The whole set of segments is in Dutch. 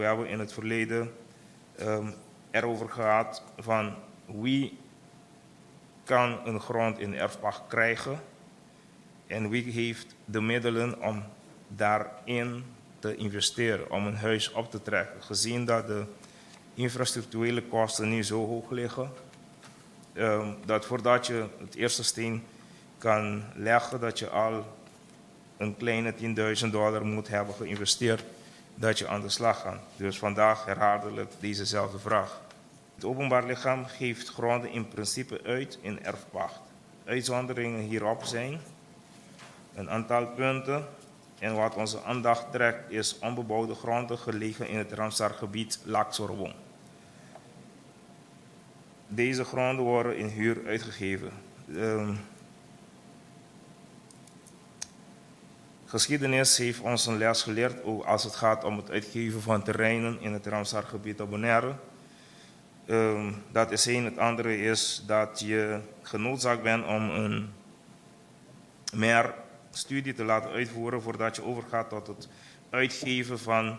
we hebben in het verleden erover gehad van wie kan een grond in erfpacht krijgen en wie heeft de middelen om daarin te investeren, om een huis op te trekken. Gezien dat de infrastructurele kosten nu zo hoog liggen, dat voordat je het eerste steen kan leggen, dat je al een kleine $10.000 moet hebben geïnvesteerd, dat je aan de slag gaat. Dus vandaag herhaaldelijk dezezelfde vraag. Het openbaar lichaam geeft gronden in principe uit in erfpacht. Uitzonderingen hierop zijn een aantal punten. En wat onze aandacht trekt is onbebouwde gronden gelegen in het Ramsar-gebied Laaksorbon. Deze gronden worden in huur uitgegeven. Geschiedenis heeft ons een les geleerd ook als het gaat om het uitgeven van terreinen in het Ramsar-gebied op Bonaire. Dat is één. Het andere is dat je genoodzaakt bent om een meer studie te laten uitvoeren voordat je overgaat tot het uitgeven van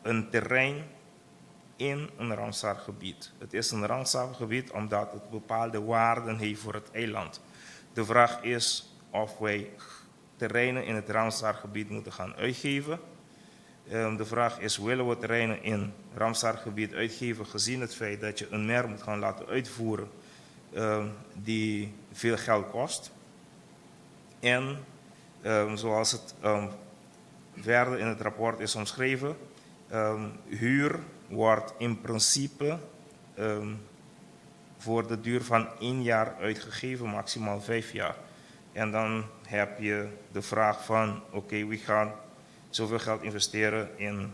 een terrein in een Ramsar-gebied. Het is een Ramsar-gebied omdat het bepaalde waarden heeft voor het eiland. De vraag is of wij terreinen in het Ramsar-gebied moeten gaan uitgeven. De vraag is, willen we terreinen in Ramsar-gebied uitgeven gezien het feit dat je een meer moet gaan laten uitvoeren die veel geld kost. En zoals het verder in het rapport is omschreven, huur wordt in principe voor de duur van 1 jaar uitgegeven, maximaal 5 jaar. En dan heb je de vraag van, oké, we gaan zoveel geld investeren in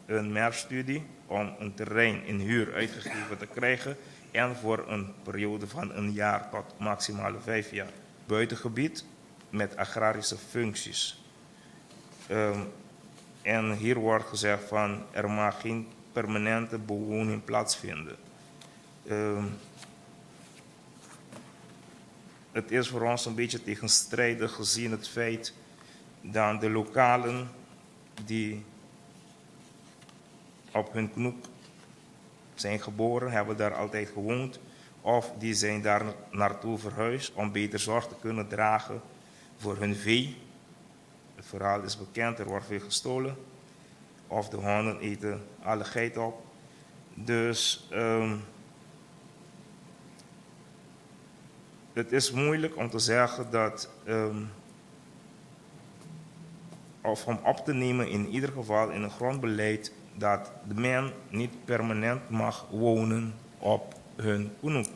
een meerstudie om een terrein in huur uitgegeven te krijgen en voor een periode van 1 jaar tot maximale 5 jaar. Buitengebied met agrarische functies. En hier wordt gezegd van er mag geen permanente bewoning plaatsvinden. Het is voor ons een beetje tegenstrijdig gezien het feit dat de lokalen die op hun knoep zijn geboren, hebben daar altijd gewoond, of die zijn daar naartoe verhuisd om beter zorg te kunnen dragen voor hun vee. Het verhaal is bekend, er wordt veel gestolen. Of de honden eten alle geit op. Dus het is moeilijk om te zeggen dat, of om op te nemen in ieder geval in een grondbeleid, dat de men niet permanent mag wonen op hun koenoep.